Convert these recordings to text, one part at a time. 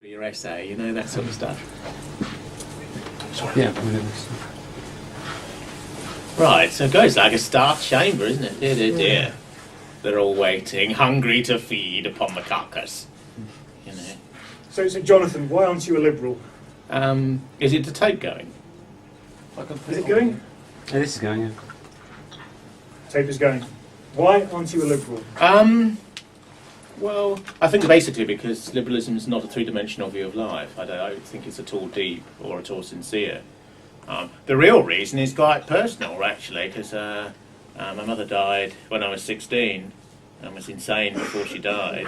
your essay, you know, that sort of stuff. Sorry. Yeah. Right, so it goes like a starved chamber, isn't it? Dear, dear, dear. They're all waiting, hungry to feed upon the carcass. You know. So Jonathan, why aren't you a liberal? Is it the tape going? Is it going? Yeah, this is going, yeah. Tape is going. Why aren't you a liberal? Well, I think basically because liberalism is not a three-dimensional view of life. I don't think it's at all deep or at all sincere. The real reason is quite personal, actually, because my mother died when I was 16 and was insane before she died.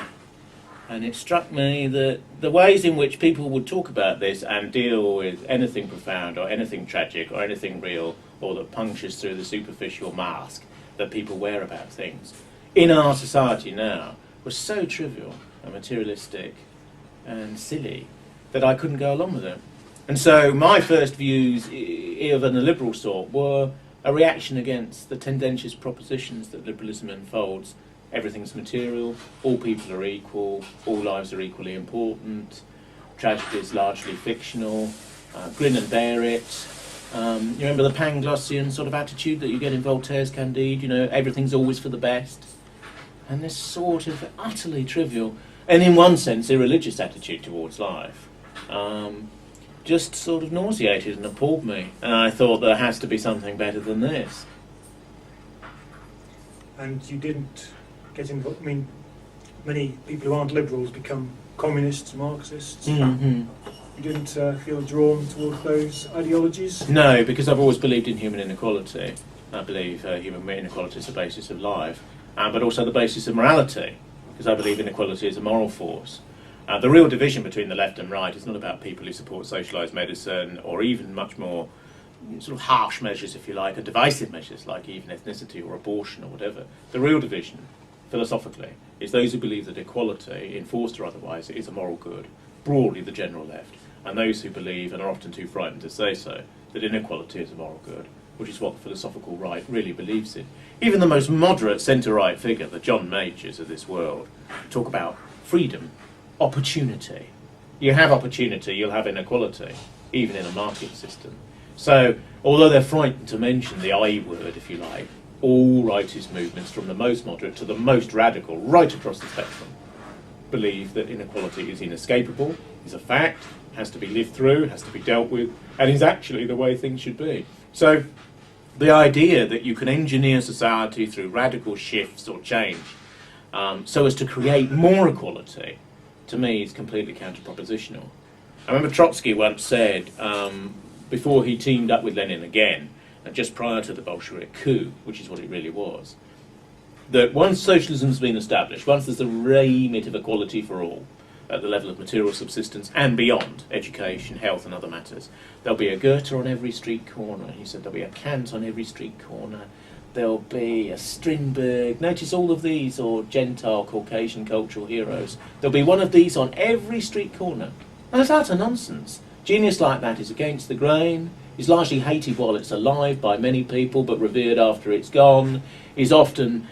And it struck me that the ways in which people would talk about this and deal with anything profound or anything tragic or anything real or that punctures through the superficial mask that people wear about things in our society now was so trivial and materialistic and silly that I couldn't go along with it. And so my first views of a liberal sort were a reaction against the tendentious propositions that liberalism unfolds. Everything's material, all people are equal, all lives are equally important, tragedy is largely fictional, grin and bear it. You remember the Panglossian sort of attitude that you get in Voltaire's Candide, you know, everything's always for the best. And this sort of utterly trivial, and in one sense irreligious attitude towards life, just sort of nauseated and appalled me. And I thought there has to be something better than this. And you didn't get involved. I mean, many people who aren't liberals become communists, Marxists. Mm-hmm. You didn't feel drawn toward those ideologies? No, because I've always believed in human inequality. I believe human inequality is the basis of life, but also the basis of morality, because I believe inequality is a moral force. The real division between the left and right is not about people who support socialised medicine or even much more sort of harsh measures, if you like, and divisive measures like even ethnicity or abortion or whatever. The real division, philosophically, is those who believe that equality, enforced or otherwise, is a moral good, broadly the general left, and those who believe, and are often too frightened to say so, that inequality is a moral good, which is what the philosophical right really believes in. Even the most moderate centre-right figure, the John Majors of this world, talk about freedom, opportunity. You have opportunity, you'll have inequality, even in a market system. So, although they're frightened to mention the I word, if you like, all rightist movements, from the most moderate to the most radical, right across the spectrum, believe that inequality is inescapable, is a fact, has to be lived through, has to be dealt with, and is actually the way things should be. So, the idea that you can engineer society through radical shifts or change so as to create more equality, to me, is completely counter-propositional. I remember Trotsky once said, before he teamed up with Lenin again, just prior to the Bolshevik coup, which is what it really was, that once socialism's been established, once there's a remit of equality for all, at the level of material subsistence and beyond, education, health and other matters, there'll be a Goethe on every street corner. He said there'll be a Kant on every street corner. There'll be a Strindberg. Notice all of these, or Gentile Caucasian cultural heroes. There'll be one of these on every street corner. And that's utter nonsense. Genius like that is against the grain, is largely hated while it's alive by many people, but revered after it's gone, is often,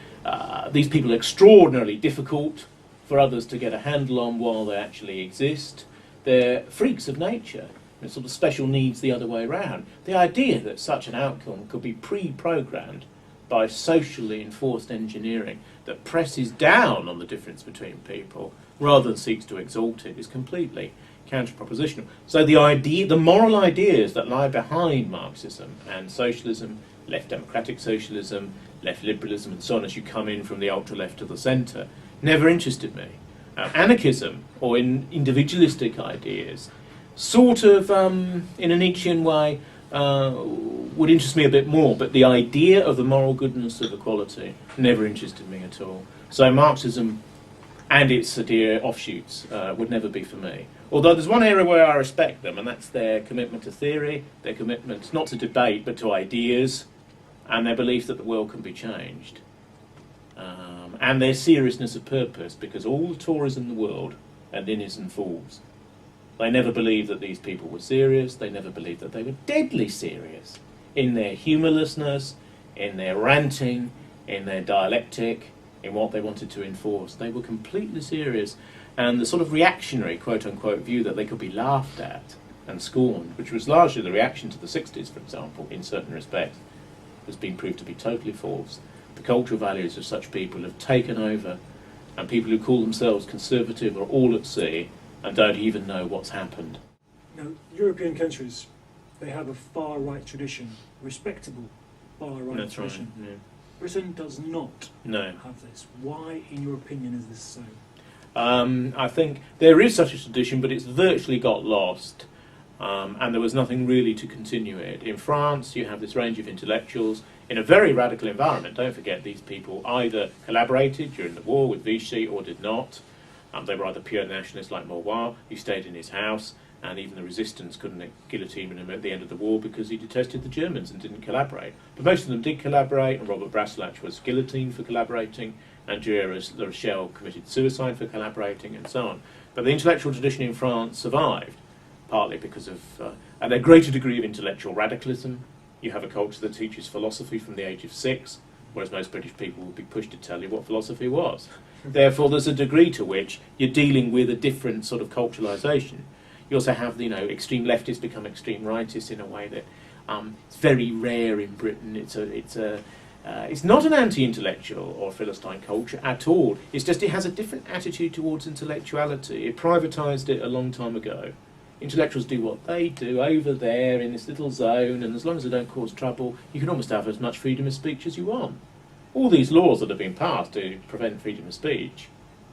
these people are extraordinarily difficult for others to get a handle on while they actually exist. They're freaks of nature, and sort of special needs the other way around. The idea that such an outcome could be pre-programmed by socially enforced engineering that presses down on the difference between people rather than seeks to exalt it is completely counter-propositional. So the moral ideas that lie behind Marxism and socialism, left democratic socialism, left liberalism and so on as you come in from the ultra-left to the centre, never interested me. Anarchism, or in individualistic ideas, sort of, in a Nietzschean way, would interest me a bit more, but the idea of the moral goodness of equality never interested me at all. So Marxism and its dear offshoots would never be for me. Although there's one area where I respect them, and that's their commitment to theory, their commitment not to debate but to ideas, and their belief that the world can be changed. And their seriousness of purpose, because all the Tories in the world are ninnies and fools. They never believed that these people were serious, they never believed that they were deadly serious in their humourlessness, in their ranting, in their dialectic, in what they wanted to enforce. They were completely serious, and the sort of reactionary, quote-unquote, view that they could be laughed at and scorned, which was largely the reaction to the 60s, for example, in certain respects, has been proved to be totally false. The cultural values of such people have taken over, and people who call themselves conservative are all at sea and don't even know what's happened. Now, European countries, they have a far-right tradition, respectable far-right That's tradition. right. Yeah. Britain does not No. have this. Why, in your opinion, is this so? I think there is such a tradition, but it's virtually got lost, and there was nothing really to continue it. In France, you have this range of intellectuals in a very radical environment. Don't forget, these people either collaborated during the war with Vichy or did not. They were either pure nationalists like Maurois, who stayed in his house, and even the resistance couldn't guillotine him at the end of the war because he detested the Germans and didn't collaborate. But most of them did collaborate, and Robert Brasillach was guillotined for collaborating, and Durer La Rochelle committed suicide for collaborating, and so on. But the intellectual tradition in France survived, partly because of a greater degree of intellectual radicalism. You have a culture that teaches philosophy from the age of 6, whereas most British people would be pushed to tell you what philosophy was. Therefore, there's a degree to which you're dealing with a different sort of culturalisation. You also have, extreme leftists become extreme rightists in a way that it's very rare in Britain. It's not an anti-intellectual or Philistine culture at all. It's just it has a different attitude towards intellectuality. It privatised it a long time ago. Intellectuals do what they do over there in this little zone, and as long as they don't cause trouble, you can almost have as much freedom of speech as you want. All these laws that have been passed to prevent freedom of speech,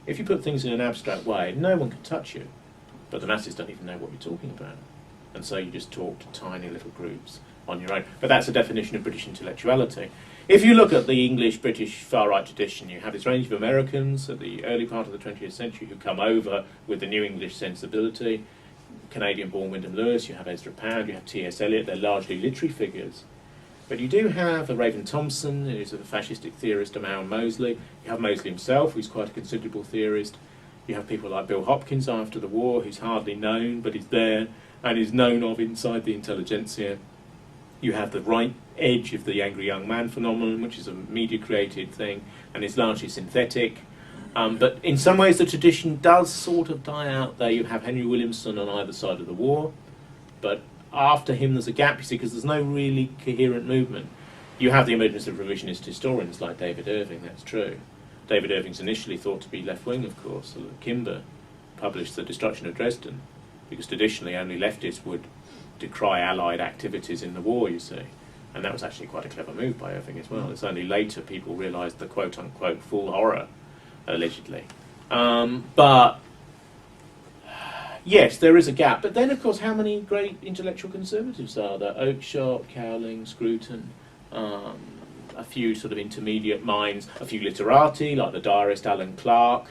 if you put things in an abstract way, no one can touch you. But the masses don't even know what you're talking about. And so you just talk to tiny little groups on your own. But that's a definition of British intellectuality. If you look at the English-British far-right tradition, you have this range of Americans at the early part of the 20th century who come over with the new English sensibility. Canadian-born Wyndham Lewis, you have Ezra Pound, you have T.S. Eliot, they're largely literary figures. But you do have a Raven Thompson, who's a fascistic theorist, a Aaron Mosley. You have Mosley himself, who's quite a considerable theorist. You have people like Bill Hopkins after the war, who's hardly known, but is there and is known of inside the intelligentsia. You have the right edge of the angry young man phenomenon, which is a media-created thing, and is largely synthetic. But in some ways the tradition does sort of die out there. You have Henry Williamson on either side of the war, but after him there's a gap, you see, because there's no really coherent movement. You have the emergence of revisionist historians like David Irving, that's true. David Irving's initially thought to be left-wing, of course. Kimber published The Destruction of Dresden, because traditionally only leftists would decry Allied activities in the war, you see. And that was actually quite a clever move by Irving as well. It's only later people realised the quote-unquote full horror, allegedly. But, yes, there is a gap. But then, of course, how many great intellectual conservatives are there? Oakeshott, Cowling, Scruton, a few sort of intermediate minds, a few literati, like the diarist Alan Clark.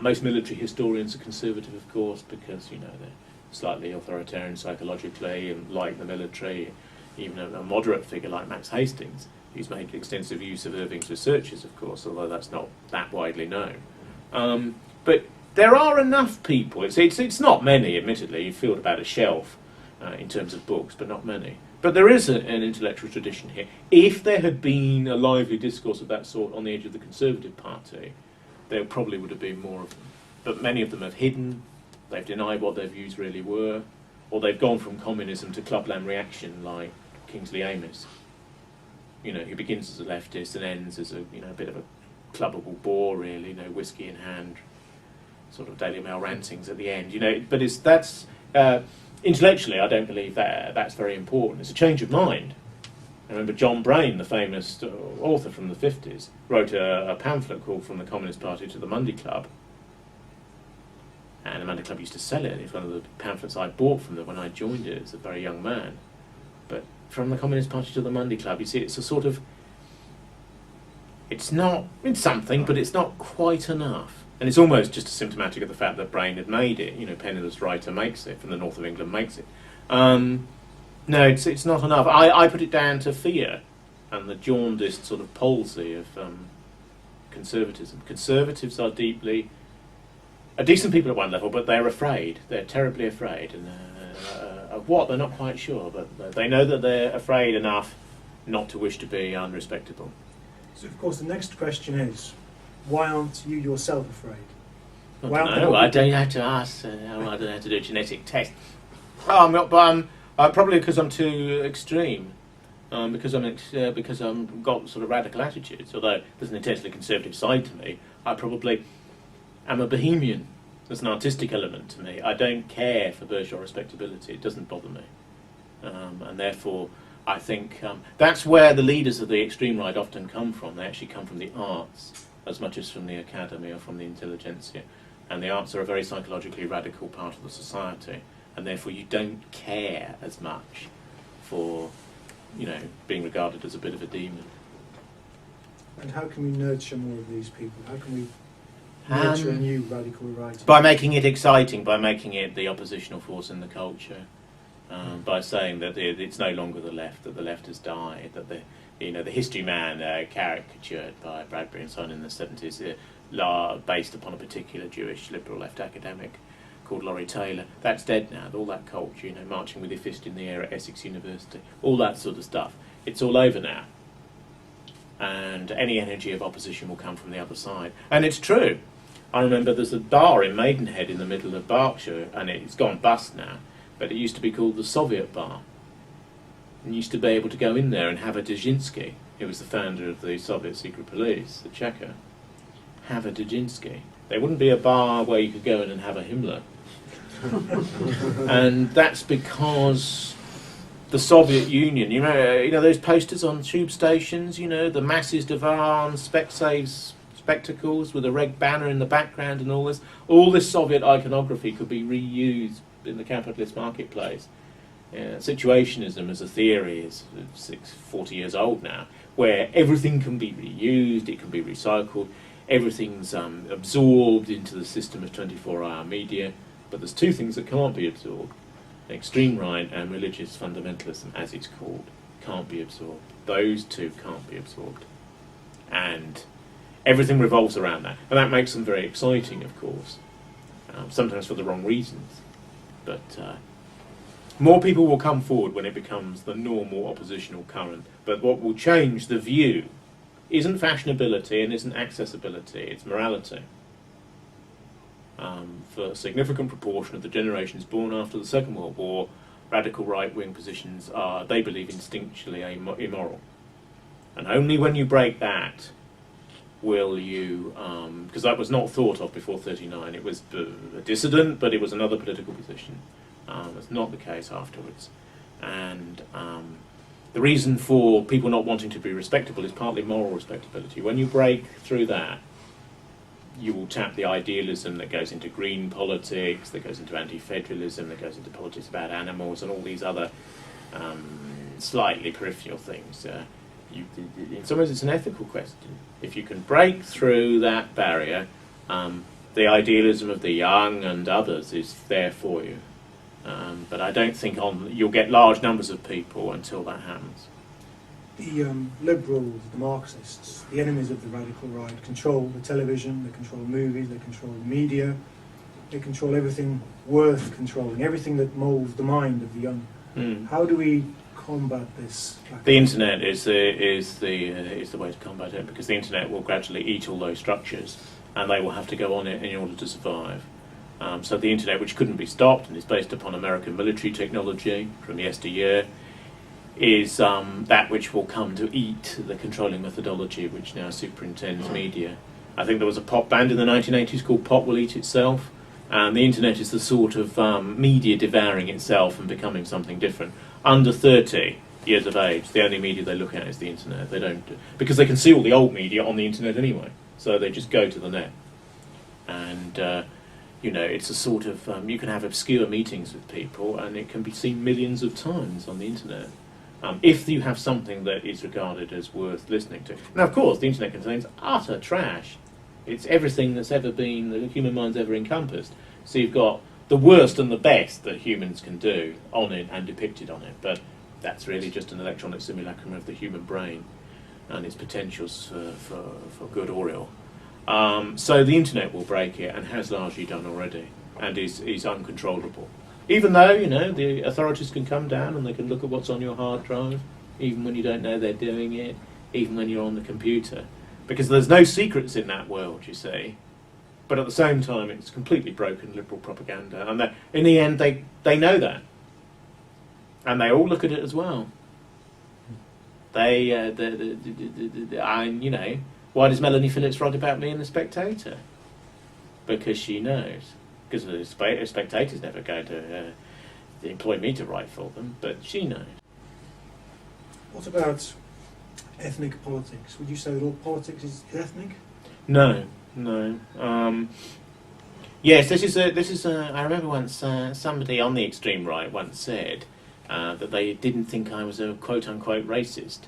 Most military historians are conservative, of course, because, they're slightly authoritarian psychologically and like the military. Even a moderate figure like Max Hastings, who's made extensive use of Irving's researches, of course, although that's not that widely known. But there are enough people. It's not many, admittedly. You feel about a shelf in terms of books, but not many. But there is an intellectual tradition here. If there had been a lively discourse of that sort on the edge of the Conservative Party, there probably would have been more of them. But many of them have hidden, they've denied what their views really were, or they've gone from communism to clubland reaction like Kingsley Amis, who begins as a leftist and ends as a bit of a clubbable bore, really, whiskey in hand, sort of Daily Mail rantings at the end, But that's intellectually, I don't believe that's very important. It's a change of mind. I remember John Brain, the famous author from the 50s, wrote a pamphlet called From the Communist Party to the Monday Club. And the Monday Club used to sell it. It's one of the pamphlets I bought from them when I joined it as a very young man. But From the Communist Party to the Monday Club, you see, it's a sort of... It's something, but it's not quite enough. And it's almost just symptomatic of the fact that Brain had made it. Penniless writer makes it, from the north of England makes it. No, it's not enough. I put it down to fear and the jaundiced sort of palsy of conservatism. Conservatives are decent people at one level, but they're afraid. They're terribly afraid. And of what, they're not quite sure, but they know that they're afraid enough not to wish to be unrespectable. So, of course, the next question is, why aren't you yourself afraid? I don't have to ask. I don't have to do a genetic test. Oh, I'm not, but probably because I'm too extreme. Because I'm got sort of radical attitudes. Although there's an intensely conservative side to me, I probably am a bohemian. There's an artistic element to me. I don't care for bourgeois respectability. It doesn't bother me, and therefore I think that's where the leaders of the extreme right often come from. They actually come from the arts as much as from the academy or from the intelligentsia. And the arts are a very psychologically radical part of the society, and therefore you don't care as much for, being regarded as a bit of a demon. And how can we nurture more of these people? How can we nurture a new radical right? By making it exciting, by making it the oppositional force in the culture, by saying that it's no longer the left, that the left has died, that the history man caricatured by Bradbury and so on in the 70s, based upon a particular Jewish liberal left academic called Laurie Taylor, that's dead now. All that culture, marching with your fist in the air at Essex University, all that sort of stuff, it's all over now. And any energy of opposition will come from the other side. And it's true. I remember there's a bar in Maidenhead in the middle of Berkshire, and it's gone bust now, but it used to be called the Soviet Bar. And you used to be able to go in there and have a Dzerzhinsky, who was the founder of the Soviet secret police, the Cheka. Have a Dzerzhinsky. There wouldn't be a bar where you could go in and have a Himmler. And that's because the Soviet Union, you know those posters on tube stations, the masses devour Specsave's spectacles with a red banner in the background and all this Soviet iconography could be reused in the capitalist marketplace. Situationism as a theory is 40 years old now, where everything can be reused, it can be recycled, everything's absorbed into the system of 24-hour media, but there's two things that can't be absorbed. Extreme right and religious fundamentalism, as it's called, can't be absorbed. Those two can't be absorbed. And everything revolves around that. And that makes them very exciting, of course, sometimes for the wrong reasons. But more people will come forward when it becomes the normal oppositional current. But what will change the view isn't fashionability and isn't accessibility, it's morality. For a significant proportion of the generations born after the Second World War, radical right-wing positions are, they believe, instinctually immoral. And only when you break that will you, because that was not thought of before 1939, it was a dissident, but it was another political position. It's not the case afterwards. And the reason for people not wanting to be respectable is partly moral respectability. When you break through that, you will tap the idealism that goes into green politics, that goes into anti-federalism, that goes into politics about animals and all these other slightly peripheral things. In some ways it's an ethical question. If you can break through that barrier, the idealism of the young and others is there for you. But I don't think you'll get large numbers of people until that happens. The liberals, the Marxists, the enemies of the radical right, control the television, they control movies, they control the media, they control everything worth controlling, everything that moulds the mind of the young. How do we combat this? The internet is the way to combat it, because the internet will gradually eat all those structures, and they will have to go on it in order to survive. So the internet, which couldn't be stopped and is based upon American military technology from yesteryear, is that which will come to eat the controlling methodology which now superintends media. I think there was a pop band in the 1980s called Pop Will Eat Itself, and the internet is the sort of media devouring itself and becoming something different. Under 30 years of age, the only media they look at is the internet. They don't, because they can see all the old media on the internet anyway, so they just go to the net. And it's a sort of, you can have obscure meetings with people and it can be seen millions of times on the internet. If you have something that is regarded as worth listening to. Now, of course, the internet contains utter trash. It's everything that's ever been, the human mind's ever encompassed. So you've got the worst and the best that humans can do on it and depicted on it. But that's really just an electronic simulacrum of the human brain and its potentials for good or ill. So the internet will break it and has largely done already and is uncontrollable. Even though, the authorities can come down and they can look at what's on your hard drive, even when you don't know they're doing it, even when you're on the computer. because there's no secrets in that world, you see. But at the same time, it's completely broken liberal propaganda, and in the end, they know that, and they all look at it as well. They, you know, why does Melanie Phillips write about me in The Spectator? Because she knows. Because the Spectator's never going to employ me to write for them, but she knows. What about ethnic politics? Would you say that all politics is ethnic? No. Yes, this is. I remember once somebody on the extreme right once said that they didn't think I was a quote unquote racist.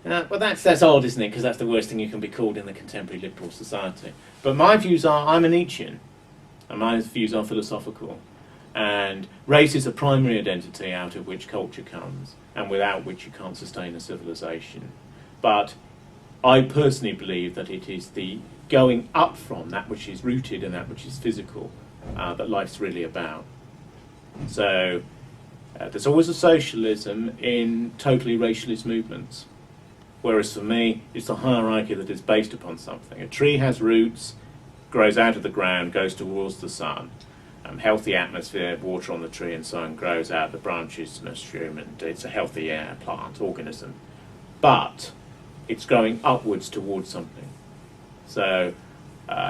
Well, that's odd, isn't it? Because that's the worst thing you can be called in the contemporary liberal society. But my views are, I'm a Nietzschean, and my views are philosophical. And race is a primary identity out of which culture comes, and without which you can't sustain a civilization. But I personally believe that it is the going up from that which is rooted and that which is physical that life's really about. So there's always a socialism in totally racialist movements. Whereas for me, it's a hierarchy that is based upon something. A tree has roots, grows out of the ground, goes towards the sun. Healthy atmosphere, water on the tree and so on, grows out the branches and mushroom, and it's a healthy plant, organism. But it's growing upwards towards something. So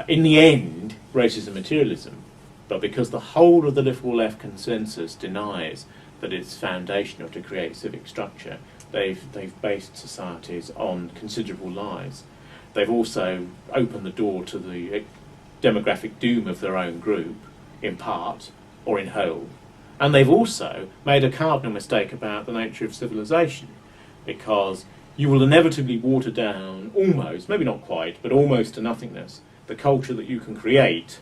in the end, race is a materialism. But because the whole of the liberal left consensus denies that it's foundational to create civic structure, they've based societies on considerable lies. They've also opened the door to the demographic doom of their own group, in part or in whole. And they've also made a cardinal mistake about the nature of civilization, because you will inevitably water down almost, maybe not quite, but almost to nothingness, the culture that you can create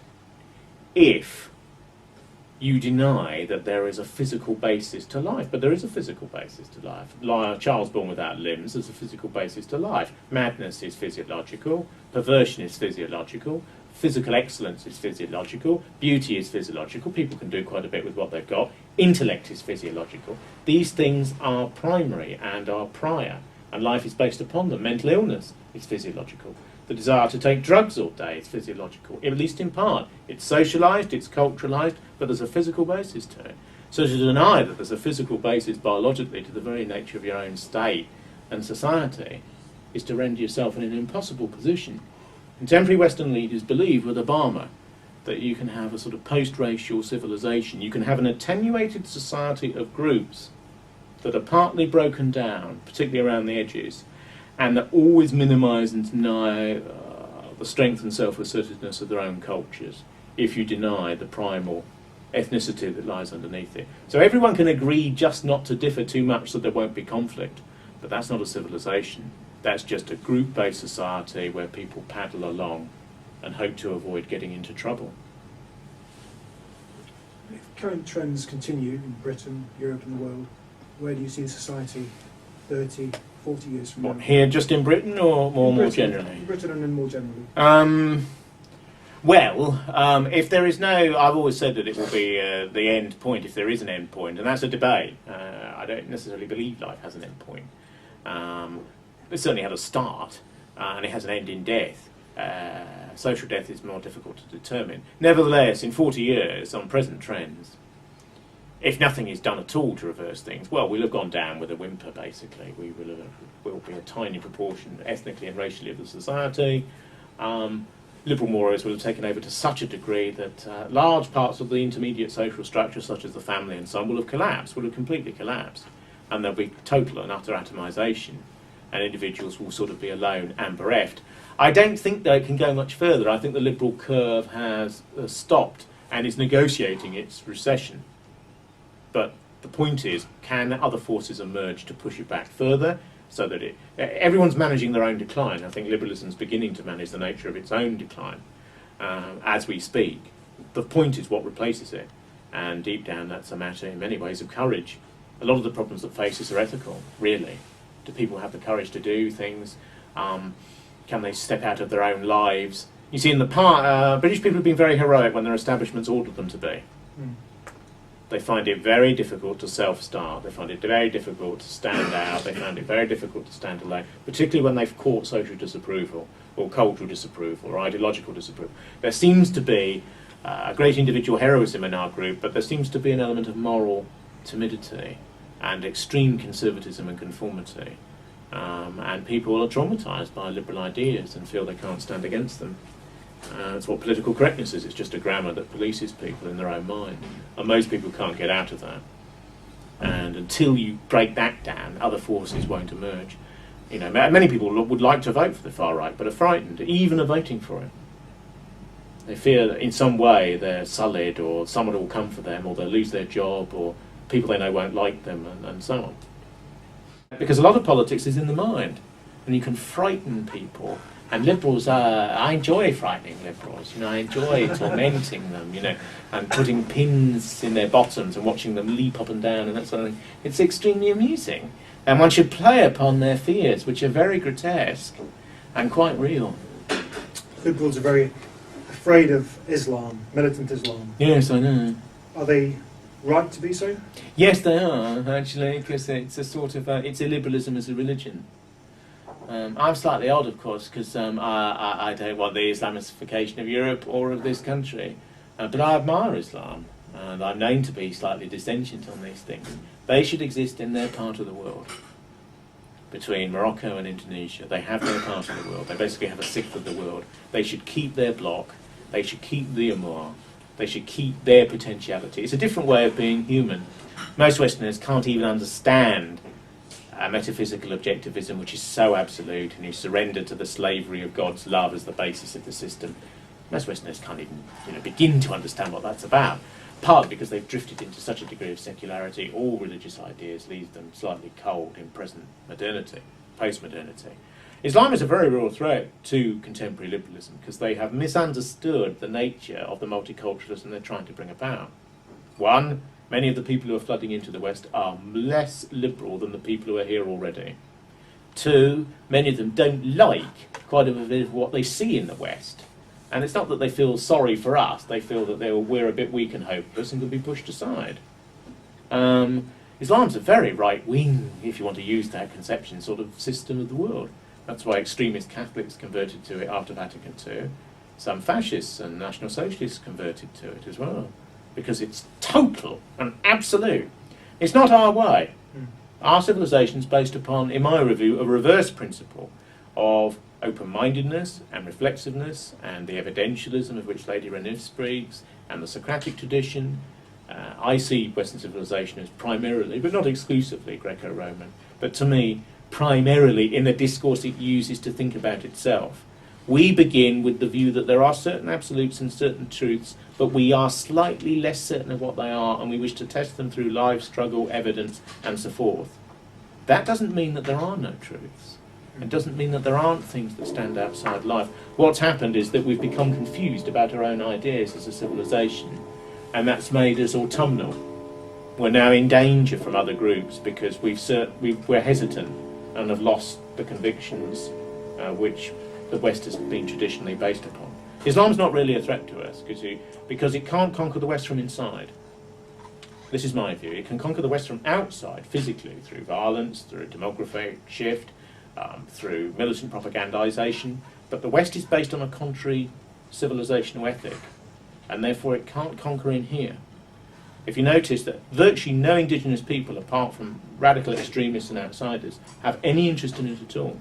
if you deny that there is a physical basis to life. But there is a physical basis to life. A child's born without limbs, there's a physical basis to life. Madness is physiological, perversion is physiological, physical excellence is physiological, beauty is physiological, people can do quite a bit with what they've got, intellect is physiological. These things are primary and are prior, and life is based upon them. Mental illness is physiological. The desire to take drugs all day is physiological, at least in part. It's socialised, it's culturalised, but there's a physical basis to it. So to deny that there's a physical basis biologically to the very nature of your own state and society is to render yourself in an impossible position. Contemporary Western leaders believe with Obama that you can have a sort of post-racial civilization. You can have an attenuated society of groups that are partly broken down, particularly around the edges, and that always minimise and deny the strength and self-assertiveness of their own cultures if you deny the primal ethnicity that lies underneath it. So everyone can agree just not to differ too much so there won't be conflict, but that's not a civilization. That's just a group-based society where people paddle along and hope to avoid getting into trouble. If current trends continue in Britain, Europe and the world, where do you see the society 30, 40 years from now? What, here just in Britain or more generally? In Britain and then more generally. If there is no... I've always said that it will be the end point if there is an end point, and that's a debate. I don't necessarily believe life has an end point. It certainly had a start, and it has an end in death. Social death is more difficult to determine. Nevertheless, in 40 years, on present trends, if nothing is done at all to reverse things, well, we'll have gone down with a whimper, basically. We'll be a tiny proportion, ethnically and racially, of the society. Liberal mores will have taken over to such a degree that large parts of the intermediate social structure, such as the family and so on, will have collapsed, will have completely collapsed. And there'll be total and utter atomization. And individuals will sort of be alone and bereft. I don't think, though, it can go much further. I think the liberal curve has stopped and is negotiating its recession. But the point is, can other forces emerge to push it back further so that everyone's managing their own decline. I think liberalism's beginning to manage the nature of its own decline as we speak. The point is what replaces it. And deep down, that's a matter, in many ways, of courage. A lot of the problems that face us are ethical, really. Do people have the courage to do things? Can they step out of their own lives? You see, in the past, British people have been very heroic when their establishments ordered them to be. They find it very difficult to self-start. They find it very difficult to stand out. They find it very difficult to stand alone, particularly when they've caught social disapproval. or cultural disapproval or ideological disapproval. There seems to be a great individual heroism in our group, but there seems to be an element of moral timidity and extreme conservatism and conformity. And people are traumatised by liberal ideas and feel they can't stand against them. That's what political correctness is. It's just a grammar that polices people in their own mind. And most people can't get out of that. And until you break that down, other forces won't emerge. You know, many people would like to vote for the far right, but are frightened even of voting for it. They fear that in some way they're sullied, or someone will come for them, or they'll lose their job, or people they know won't like them, and so on. Because a lot of politics is in the mind, and you can frighten people. And liberals I enjoy frightening liberals. You know, I enjoy tormenting them. You know, and putting pins in their bottoms and watching them leap up and down and that sort of thing. It's extremely amusing, and one should play upon their fears, which are very grotesque and quite real. Liberals are very afraid of Islam, militant Islam. Yes, I know. Are they right to be so? Yes, they are actually, because it's a sort of it's illiberalism as a religion. I'm slightly odd, of course, because I don't want the Islamicification of Europe or of this country, but I admire Islam, and I'm known to be slightly dissentient on these things. They should exist in their part of the world. Between Morocco and Indonesia, they have their part of the world. They basically have a sixth of the world. They should keep their bloc. They should keep the Amur. They should keep their potentiality. It's a different way of being human. Most Westerners can't even understand a metaphysical objectivism which is so absolute, and you surrender to the slavery of God's love as the basis of the system. Most Westerners can't even begin to understand what that's about, partly because they've drifted into such a degree of secularity. All religious ideas leave them slightly cold in present modernity, post-modernity. Islam is a very real threat to contemporary liberalism because they have misunderstood the nature of the multiculturalism they're trying to bring about. One, many of the people who are flooding into the West are less liberal than the people who are here already. Two, many of them don't like quite a bit of what they see in the West. And it's not that they feel sorry for us, they feel that we're a bit weak and hopeless and can be pushed aside. Islam's a very right-wing, if you want to use that conception, sort of system of the world. That's why extremist Catholics converted to it after Vatican II. Some fascists and National Socialists converted to it as well, because it's total and absolute. It's not our way. Our civilization is based upon, in my review, a reverse principle of open-mindedness and reflexiveness and the evidentialism of which Lady Reniff speaks and the Socratic tradition. I see Western civilization as primarily, but not exclusively, Greco-Roman, but to me, primarily in the discourse it uses to think about itself. We begin with the view that there are certain absolutes and certain truths, but we are slightly less certain of what they are, and we wish to test them through live struggle, evidence, and so forth. That doesn't mean that there are no truths. It doesn't mean that there aren't things that stand outside life. What's happened is that we've become confused about our own ideas as a civilization, and that's made us autumnal. We're now in danger from other groups because we're hesitant and have lost the convictions which the West has been traditionally based upon. Islam's not really a threat to us because it can't conquer the West from inside. This is my view. It can conquer the West from outside, physically, through violence, through a demographic shift, through militant propagandization, but the West is based on a contrary civilizational ethic, and therefore it can't conquer in here. If you notice that virtually no indigenous people, apart from radical extremists and outsiders, have any interest in it at all.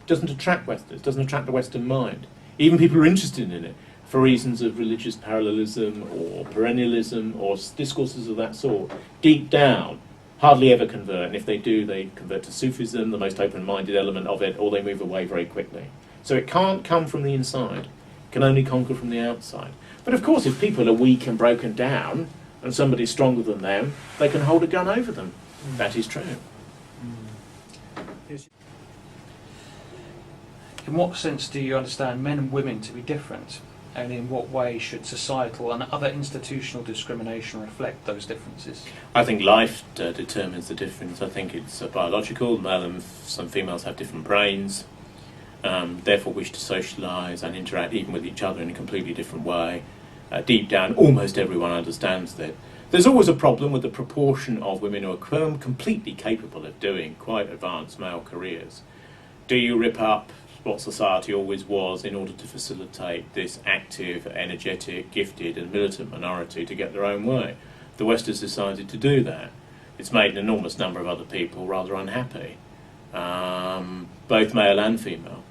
It doesn't attract Westerners, doesn't attract the Western mind. Even people who are interested in it for reasons of religious parallelism or perennialism or discourses of that sort, deep down, hardly ever convert. And if they do, they convert to Sufism, the most open-minded element of it, or they move away very quickly. So it can't come from the inside. It can only conquer from the outside. But of course, if people are weak and broken down, and somebody's stronger than them, they can hold a gun over them. That is true. In what sense do you understand men and women to be different? And in what way should societal and other institutional discrimination reflect those differences? I think life determines the difference. I think it's biological. Male and some females have different brains, therefore wish to socialise and interact even with each other in a completely different way. Deep down, almost everyone understands that. There's always a problem with the proportion of women who are completely capable of doing quite advanced male careers. Do you rip up what society always was in order to facilitate this active, energetic, gifted and militant minority to get their own way. The West has decided to do that. It's made an enormous number of other people rather unhappy, both male and female.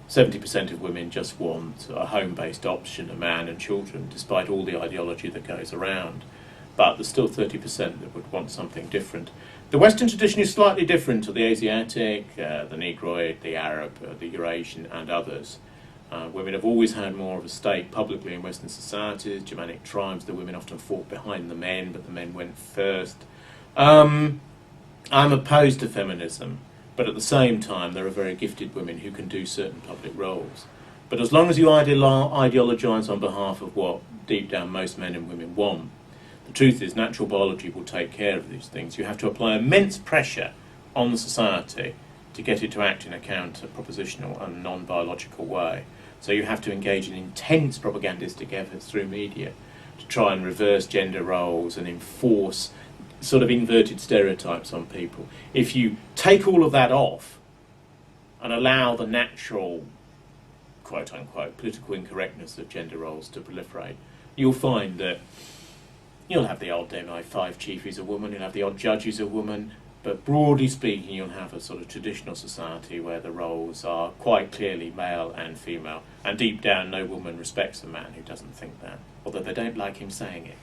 70% of women just want a home-based option, a man and children, despite all the ideology that goes around. But there's still 30% that would want something different. The Western tradition is slightly different to the Asiatic, the Negroid, the Arab, the Eurasian and others. Women have always had more of a stake publicly in Western societies. Germanic tribes, the women often fought behind the men, but the men went first. I'm opposed to feminism, but at the same time there are very gifted women who can do certain public roles. But as long as you ideologise on behalf of what deep down most men and women want, the truth is natural biology will take care of these things. You have to apply immense pressure on the society to get it to act in a counter-propositional and non-biological way. So you have to engage in intense propagandistic efforts through media to try and reverse gender roles and enforce sort of inverted stereotypes on people. If you take all of that off and allow the natural, quote-unquote, political incorrectness of gender roles to proliferate, you'll find that you'll have the odd MI5 chief who's a woman, you'll have the odd judge who's a woman, but broadly speaking you'll have a sort of traditional society where the roles are quite clearly male and female, and deep down no woman respects a man who doesn't think that, although they don't like him saying it.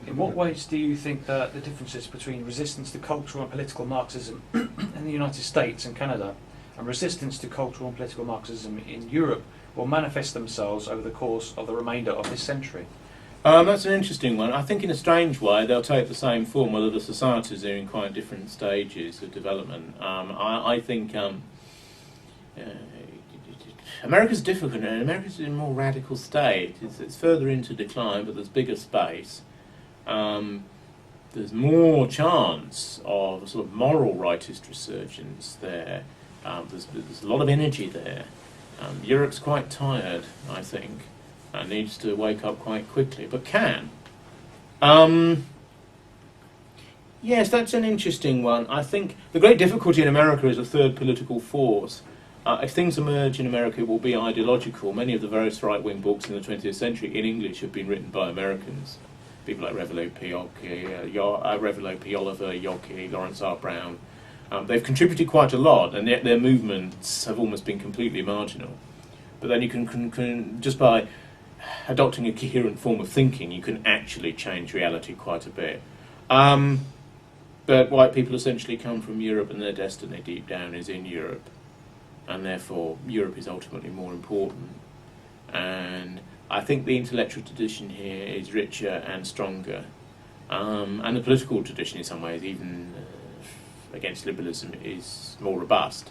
In what ways do you think that the differences between resistance to cultural and political Marxism in the United States and Canada and resistance to cultural and political Marxism in Europe will manifest themselves over the course of the remainder of this century? That's an interesting one. I think in a strange way they'll take the same form, although the societies are in quite different stages of development. I think America's difficult, and America's in a more radical state. It's further into decline, but there's bigger space. There's more chance of a sort of moral rightist resurgence there. There's a lot of energy there. Europe's quite tired, I think, and needs to wake up quite quickly, but can. Yes, that's an interesting one. I think the great difficulty in America is a third political force. If things emerge in America, it will be ideological. Many of the various right-wing books in the 20th century in English have been written by Americans. People like Revelo P. Oliver, Yockey, Lawrence R. Brown. They've contributed quite a lot, and yet their movements have almost been completely marginal. But then you can just by adopting a coherent form of thinking, you can actually change reality quite a bit. But white people essentially come from Europe, and their destiny deep down is in Europe, and therefore Europe is ultimately more important. And I think the intellectual tradition here is richer and stronger, and the political tradition in some ways, even against liberalism, is more robust.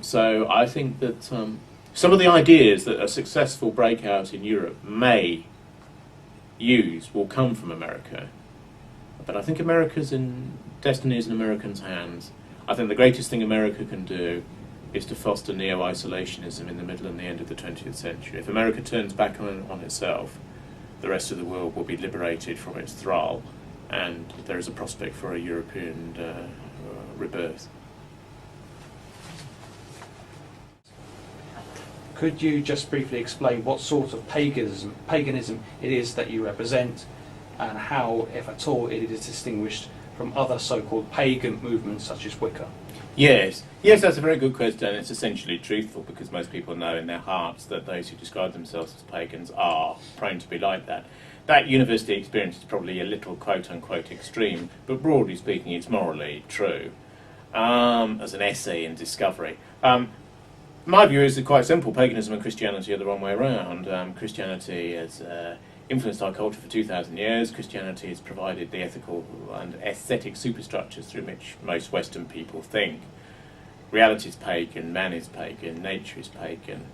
So I think that some of the ideas that a successful breakout in Europe may use will come from America. But I think America's destiny is in Americans' hands. I think the greatest thing America can do is to foster neo-isolationism in the middle and the end of the 20th century. If America turns back on itself, the rest of the world will be liberated from its thrall, and there is a prospect for a European rebirth. Could you just briefly explain what sort of paganism it is that you represent, and how, if at all, it is distinguished from other so-called pagan movements such as Wicca? Yes, that's a very good question, and it's essentially truthful, because most people know in their hearts that those who describe themselves as pagans are prone to be like that. That university experience is probably a little quote-unquote extreme, but broadly speaking it's morally true. As an essay in discovery. My view is quite simple. Paganism and Christianity are the wrong way around. Christianity has influenced our culture for 2,000 years. Christianity has provided the ethical and aesthetic superstructures through which most Western people think. Reality is pagan, man is pagan, nature is pagan.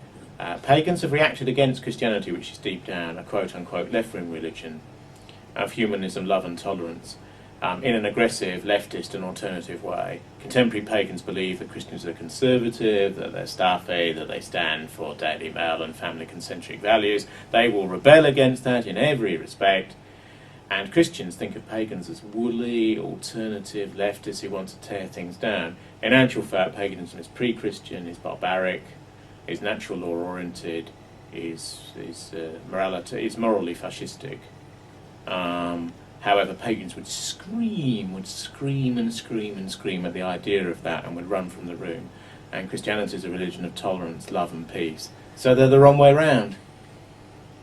Pagans have reacted against Christianity, which is deep down a quote-unquote left-wing religion of humanism, love and tolerance, in an aggressive, leftist and alternative way. Contemporary pagans believe that Christians are conservative, that they're staffy, that they stand for Daily Mail and family-concentric values. They will rebel against that in every respect. And Christians think of pagans as woolly, alternative, leftists who want to tear things down. In actual fact, paganism is pre-Christian, is barbaric, is natural law oriented, is morally fascistic. However, pagans would scream and scream at the idea of that and would run from the room. And Christianity is a religion of tolerance, love and peace. So they're the wrong way round.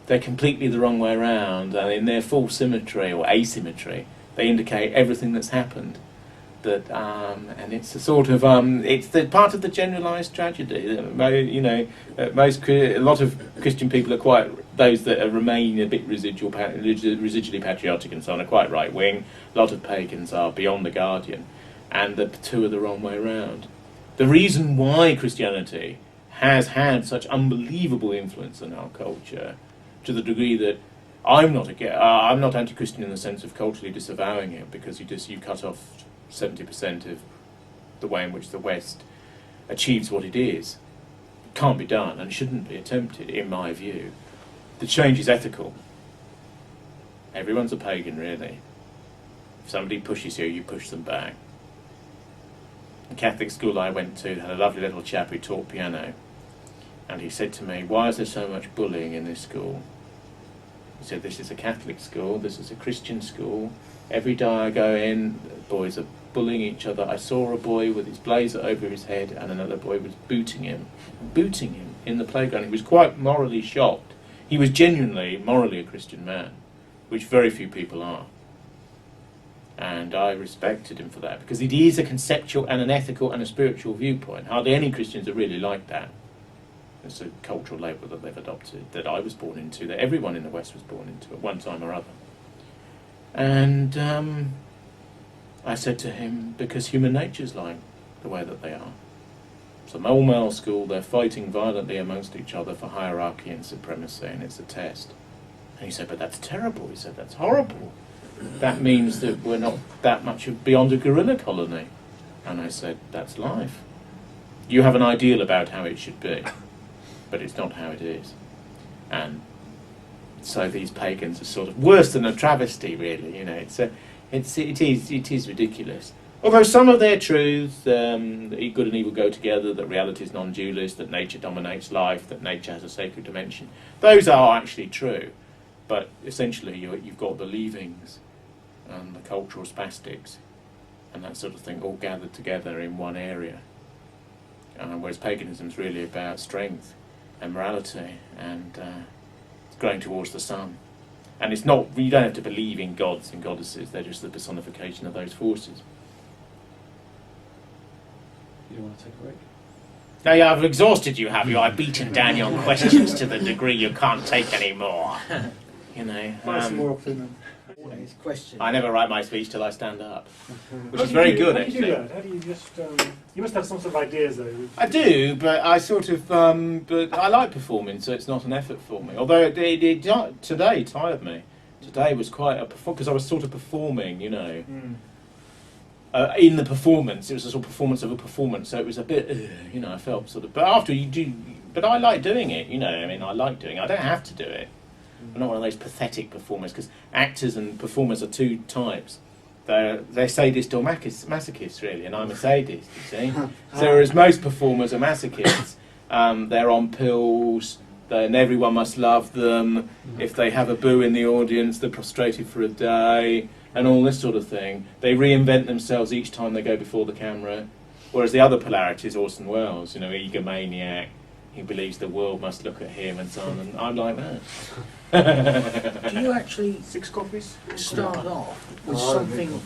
They're completely the wrong way round, and in their full symmetry or asymmetry, they indicate everything that's happened. That and it's a sort of it's the part of the generalised tragedy. A lot of Christian people are quite those that remain a bit residually patriotic and so on are quite right wing. A lot of pagans are beyond the Guardian, and the two are the wrong way round. The reason why Christianity has had such unbelievable influence on our culture, to the degree that I'm not anti-Christian in the sense of culturally disavowing it, because you cut off 70% of the way in which the West achieves what it is. It can't be done and shouldn't be attempted, in my view. The change is ethical. Everyone's a pagan, really. If somebody pushes you, you push them back. The Catholic school I went to had a lovely little chap who taught piano. And he said to me, "Why is there so much bullying in this school?" He said, "This is a Catholic school, this is a Christian school. Every day I go in, the boys are bullying each other. I saw a boy with his blazer over his head and another boy was booting him in the playground." He was quite morally shocked. He was genuinely, morally a Christian man, which very few people are. And I respected him for that, because it is a conceptual and an ethical and a spiritual viewpoint. Hardly any Christians are really like that. It's a cultural label that they've adopted, that I was born into, that everyone in the West was born into at one time or other. And I said to him, because human nature's like the way that they are. It's an all-male school, they're fighting violently amongst each other for hierarchy and supremacy, and it's a test. And he said, "But that's terrible." He said, "That's horrible. That means that we're not that much beyond a guerrilla colony." And I said, "That's life. You have an ideal about how it should be, but it's not how it is." And so these pagans are sort of worse than a travesty, really. It is ridiculous. Although some of their truths, that good and evil go together, that reality is non-dualist, that nature dominates life, that nature has a sacred dimension, those are actually true. But essentially, you've got the leavings and the cultural spastics and that sort of thing all gathered together in one area. Whereas paganism is really about strength and morality and growing towards the sun. And it's not, you don't have to believe in gods and goddesses, they're just the personification of those forces. You don't want to take a break? Now, yeah, I've exhausted you, have you? I've beaten down your questions to the degree you can't take any more. Some more up in them. I never write my speech till I stand up, which is very good, actually. actually. How do you do that? How do you just... you must have some sort of ideas, though. I do, but I sort of... but I like performing, so it's not an effort for me. Although today tired me. Today was quite a... because I was sort of performing, in the performance. It was a sort of performance of a performance, so it was a bit... I felt sort of... But after you do... But I like doing it, I like doing it. I don't have to do it. I'm not one of those pathetic performers, because actors and performers are two types. They're sadist or masochists, really, and I'm a sadist, you see. So whereas most performers are masochists, they're on pills, and everyone must love them. If they have a boo in the audience, they're prostrated for a day, and all this sort of thing. They reinvent themselves each time they go before the camera. Whereas the other polarity is Orson Welles, egomaniac. He believes the world must look at him and so on, and I'm like that. Do you actually 6 coffees? start off with something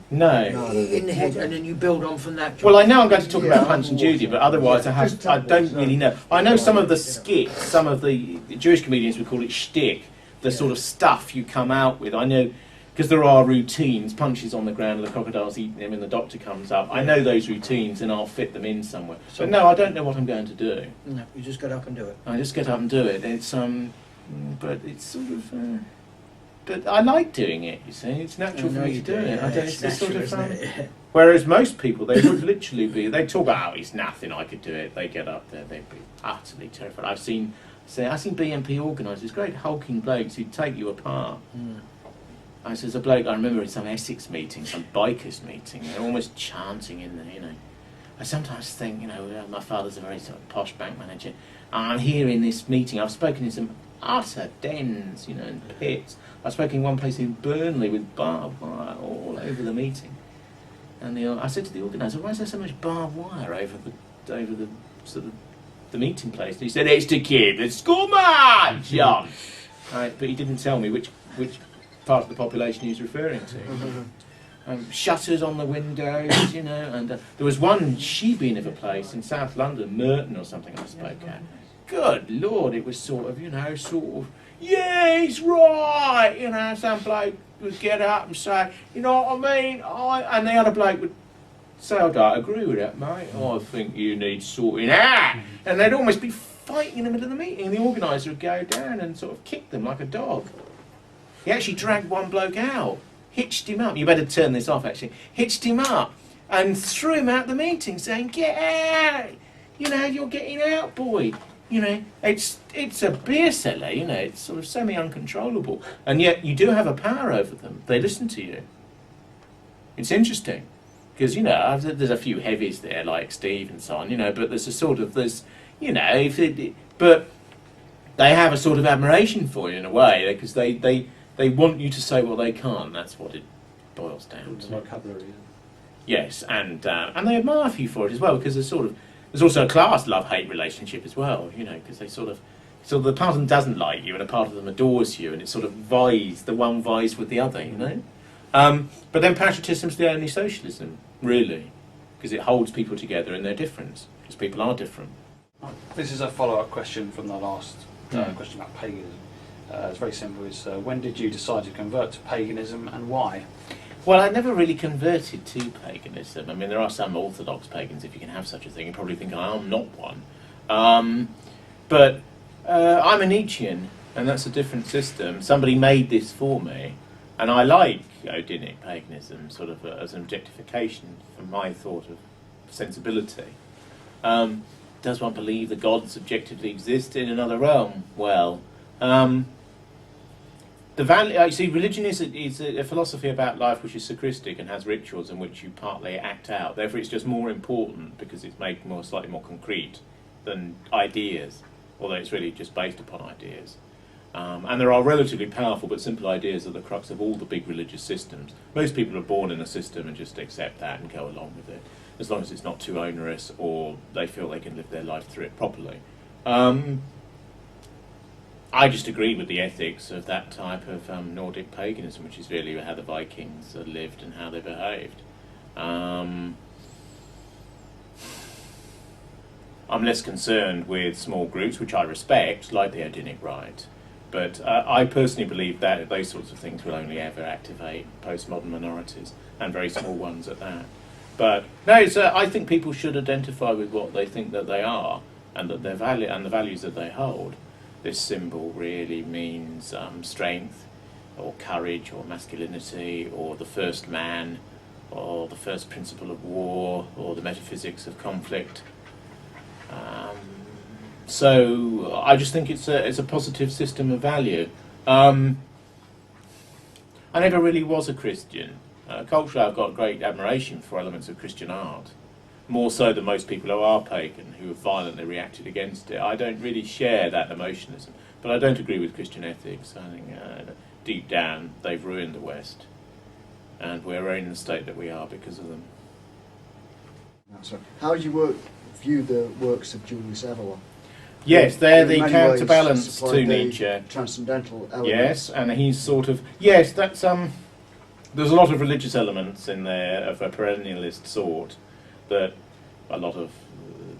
No. in the head and then you build on from that? Well, I know I'm going to talk about Punch and Judy, but otherwise I don't really know. I know some of the skits, some of the Jewish comedians would call it shtick, the sort of stuff you come out with. I know, because there are routines, Punch is on the ground, the crocodile's eating him, and the doctor comes up. I know those routines, and I'll fit them in somewhere. But no, I don't know what I'm going to do. No, you just get up and do it. I just get up and do it. It's but it's sort of. But I like doing it. You see, it's natural for me to do it. Yeah, It's natural, sort of. isn't it? Whereas most people, they would literally be. They talk about, "Oh, it's nothing. I could do it." They get up there, they'd be utterly terrified. I've seen BNP organisers, great hulking blokes who'd take you apart. I said, there's a bloke, I remember in some Essex meeting, some bikers meeting, they're almost chanting in there, you know. I sometimes think, you know, my father's a very sort of posh bank manager. I'm here in this meeting, I've spoken in some utter dens, you know, and pits. I've spoken in one place in Burnley with barbed wire all over the meeting. And I said to the organiser, why is there so much barbed wire over the sort of the meeting place? And he said, it's to keep the school march on. Right, but he didn't tell me which part of the population he was referring to. Shutters on the windows, you know, and there was one she-bean of a place in South London, Merton or something I spoke at. Good Lord, it was sort of, yeah, he's right, you know, some bloke would get up and say, you know what I mean, and the other bloke would say, I don't agree with that, mate, I think you need sorting out, and they'd almost be fighting in the middle of the meeting, and the organiser would go down and sort of kick them like a dog. He actually dragged one bloke out, hitched him up, you better turn this off actually, hitched him up, and threw him out the meeting saying, get out, you know, you're getting out, boy. You know, it's a beer cellar, you know, it's sort of semi-uncontrollable. And yet you do have a power over them. They listen to you. It's interesting. Because, you know, there's a few heavies there, like Steve and so on, you know, but there's a sort of, you know, but they have a sort of admiration for you in a way, because they want you to say what they can't. That's what it boils down to. Vocabulary. Yes, and they admire you for it as well, because there's also a class love-hate relationship as well, you know, because they sort of the part of them doesn't like you and a part of them adores you, and it sort of the one vies with the other, you know. But then patriotism's the only socialism, really, because it holds people together in their difference, because people are different. This is a follow-up question from the last question about paganism. It's very simple. It's when did you decide to convert to paganism and why? Well, I never really converted to paganism. I mean, there are some orthodox pagans, if you can have such a thing. You probably think I'm not one. But I'm a Nietzschean, and that's a different system. Somebody made this for me, and I like Odinic paganism, sort of as an objectification from my thought of sensibility. Does one believe the gods objectively exist in another realm? Well, the value, you see, religion is a philosophy about life which is sacristic and has rituals in which you partly act out. Therefore, it's just more important because it's made slightly more concrete than ideas, although it's really just based upon ideas. And there are relatively powerful but simple ideas at the crux of all the big religious systems. Most people are born in a system and just accept that and go along with it, as long as it's not too onerous or they feel they can live their life through it properly. I just agree with the ethics of that type of Nordic paganism, which is really how the Vikings lived and how they behaved. I'm less concerned with small groups, which I respect, like the Odinic Rite. But I personally believe that those sorts of things will only ever activate postmodern minorities, and very small ones at that. But no, I think people should identify with what they think that they are, and that their value and the values that they hold. This symbol really means strength, or courage, or masculinity, or the first man, or the first principle of war, or the metaphysics of conflict. So I just think it's a positive system of value. I never really was a Christian. Culturally, I've got great admiration for elements of Christian art, more so than most people who are pagan, who have violently reacted against it. I don't really share that emotionalism, but I don't agree with Christian ethics. I think deep down they've ruined the West, and we're in the state that we are because of them. So, how do you view the works of Julius Evola? Yes, they're In the many counterbalance ways to supplied the Nietzsche. Transcendental element. Yes, and he's sort of that's there's a lot of religious elements in there of a perennialist sort that a lot of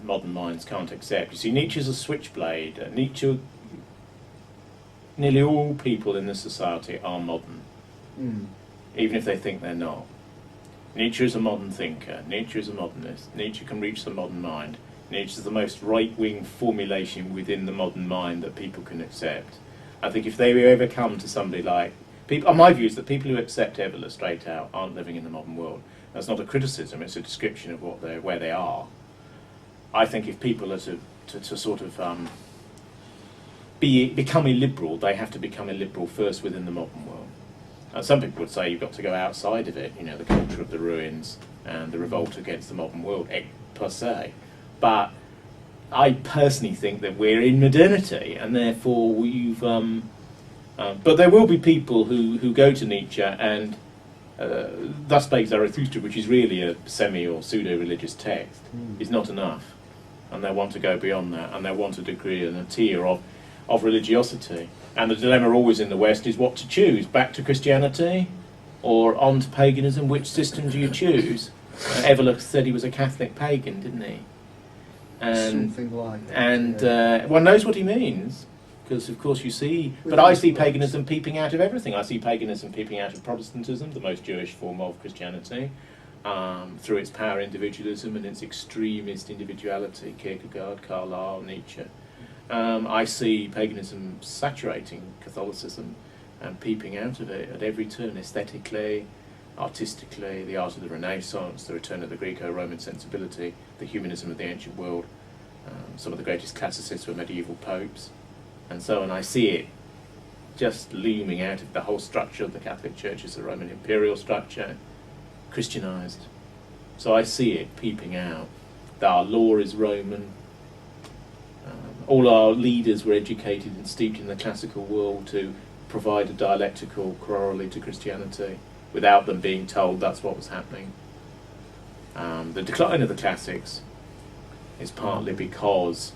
modern minds can't accept. You see, Nietzsche's a switchblade. Nearly all people in this society are modern, even if they think they're not. Nietzsche is a modern thinker. Nietzsche is a modernist. Nietzsche can reach the modern mind. Nietzsche is the most right-wing formulation within the modern mind that people can accept. I think if they ever come to somebody like... my view is that people who accept Evola straight out aren't living in the modern world. That's not a criticism, it's a description of where they are. I think if people are to sort of become illiberal, they have to become illiberal first within the modern world. And some people would say you've got to go outside of it, the culture of the ruins and the revolt against the modern world, per se. But I personally think that we're in modernity, and therefore but there will be people who go to Nietzsche and thus makes Zarathustra, which is really a semi or pseudo-religious text, is not enough. And they want to go beyond that, and they want a degree and a tier of religiosity. And the dilemma always in the West is what to choose, back to Christianity or on to paganism. Which system do you choose? Evelyn said he was a Catholic pagan, didn't he? And, something like that. And one knows what he means, because of course you see, but I see paganism peeping out of everything. I see paganism peeping out of Protestantism, the most Jewish form of Christianity, through its power individualism and its extremist individuality, Kierkegaard, Carlyle, Nietzsche. I see paganism saturating Catholicism and peeping out of it at every turn, aesthetically, artistically, the art of the Renaissance, the return of the Greco-Roman sensibility, the humanism of the ancient world. Some of the greatest classicists were medieval popes, and so on. I see it just looming out of the whole structure of the Catholic Church as the Roman imperial structure, Christianized. So I see it peeping out. Our law is Roman. All our leaders were educated and steeped in the classical world to provide a dialectical corollary to Christianity without them being told that's what was happening. The decline of the classics is partly because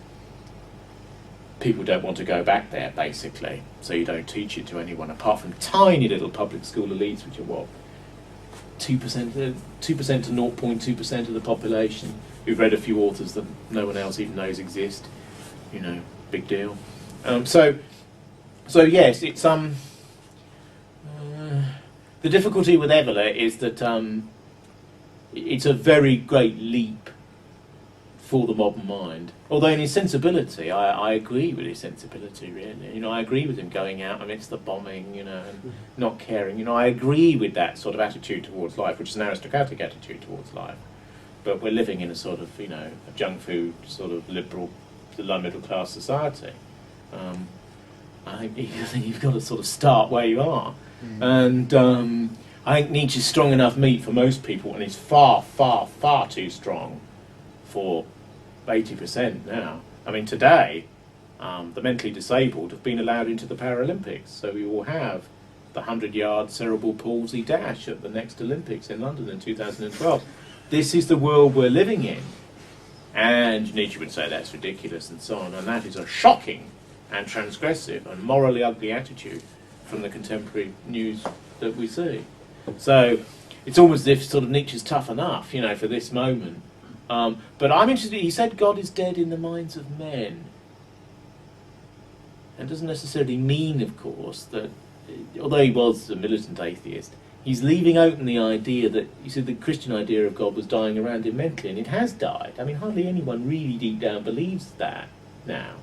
people don't want to go back there, basically, so you don't teach it to anyone apart from tiny little public school elites, which are what, 2% to 0.2% of the population, who've read a few authors that no one else even knows exist. Big deal. So yes, it's the difficulty with Evelyn is that it's a very great leap for the modern mind. Although in his sensibility, I agree with his sensibility, really. I agree with him going out amidst the bombing, and not caring. I agree with that sort of attitude towards life, which is an aristocratic attitude towards life. But we're living in a sort of, a junk food, sort of liberal, low middle class society. I think you've got to sort of start where you are. And I think Nietzsche's strong enough meat for most people, and he's far, far, far too strong for 80% now. I mean, today, the mentally disabled have been allowed into the Paralympics, so we will have the 100-yard cerebral palsy dash at the next Olympics in London in 2012. This is the world we're living in. And Nietzsche would say that's ridiculous and so on, and that is a shocking and transgressive and morally ugly attitude from the contemporary news that we see. So it's almost as if sort of Nietzsche's tough enough, for this moment. But I'm interested, he said God is dead in the minds of men. And doesn't necessarily mean, of course, that, although he was a militant atheist, he's leaving open the idea that, you see, the Christian idea of God was dying around him mentally, and it has died. I mean, hardly anyone really deep down believes that now.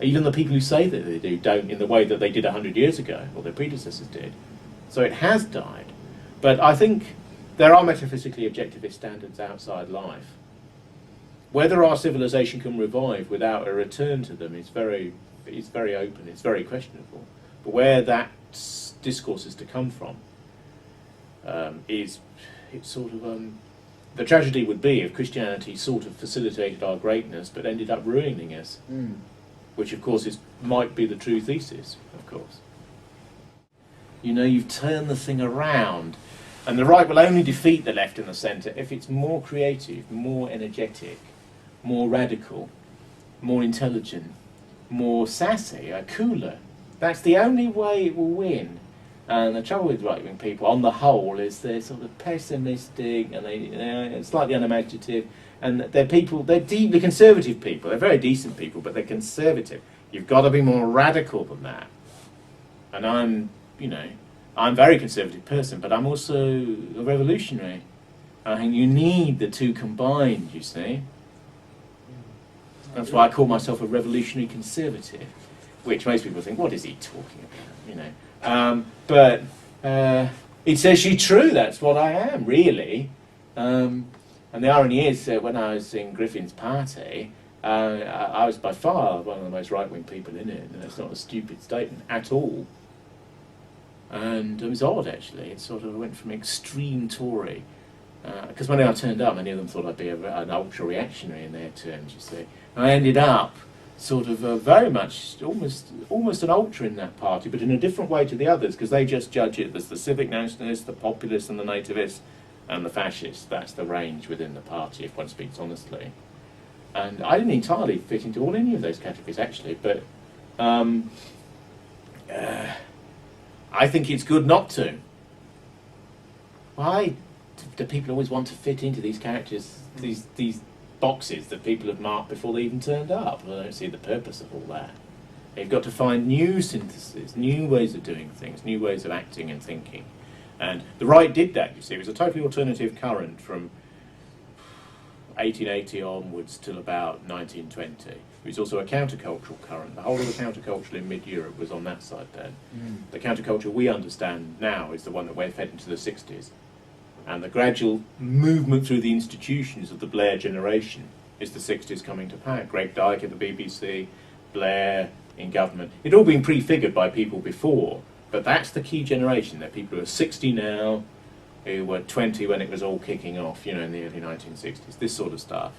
Even the people who say that they do don't in the way that they did 100 years ago, or their predecessors did. So it has died. But I think there are metaphysically objectivist standards outside life. Whether our civilization can revive without a return to them is very open, it's very questionable. But where that discourse is to come from, it's sort of the tragedy would be if Christianity sort of facilitated our greatness but ended up ruining us, which of course might be the true thesis, of course. You've turned the thing around, and the right will only defeat the left and the centre if it's more creative, more energetic, more radical, more intelligent, more sassy, cooler. That's the only way it will win. And the trouble with right-wing people, on the whole, is they're sort of pessimistic and they're slightly unimaginative. And they're deeply conservative people. They're very decent people, but they're conservative. You've got to be more radical than that. And I'm a very conservative person, but I'm also a revolutionary. I think you need the two combined, you see. That's why I call myself a revolutionary conservative, which most people think, what is he talking about, But it's actually true, that's what I am, really. And the irony is, when I was in Griffin's party, I was by far one of the most right-wing people in it, and that's not a stupid statement at all. And it was odd, actually. It sort of went from extreme Tory, because when I turned up, many of them thought I'd be an ultra-reactionary in their terms, you see. And I ended up sort of very much, almost an ultra in that party, but in a different way to the others, because they just judge it as the civic nationalists, the populists and the nativists, and the fascists. That's the range within the party, if one speaks honestly. And I didn't entirely fit into any of those categories, actually, but I think it's good not to. Why do people always want to fit into these characters, these boxes that people have marked before they even turned up? I don't see the purpose of all that. You've got to find new syntheses, new ways of doing things, new ways of acting and thinking. And the right did that, you see. It was a totally alternative current from 1880 onwards till about 1920. It was also a countercultural current. The whole of the counterculture in mid-Europe was on that side then. The counterculture we understand now is the one that went fed into the 60s. And the gradual movement through the institutions of the Blair generation is the 60s coming to power. Greg Dyke at the BBC, Blair in government. It'd all been prefigured by people before, but that's the key generation. They're people who are 60 now, who were 20 when it was all kicking off, you know, in the early 1960s. This sort of stuff.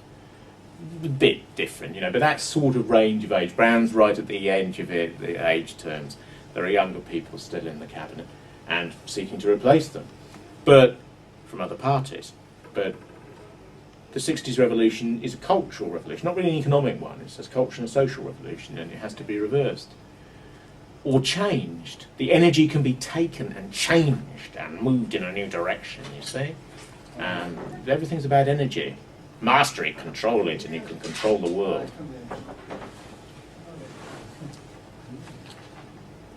A bit different, you know, but that sort of range of age. Brown's right at the edge of it, the age terms. There are younger people still in the cabinet and seeking to replace them, but from other parties. But the 60s revolution is a cultural revolution, not really an economic one. It's a cultural and social revolution, and it has to be reversed or changed. The energy can be taken and changed and moved in a new direction, you see. Everything's about energy. Master it, control it, and you can control the world.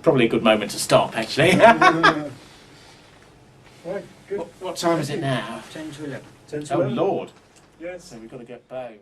Probably a good moment to stop, actually. Right, good. What time is it now? 10 to 11. 10 to Oh, 11. Lord. Yes. So we've got to get Bowden.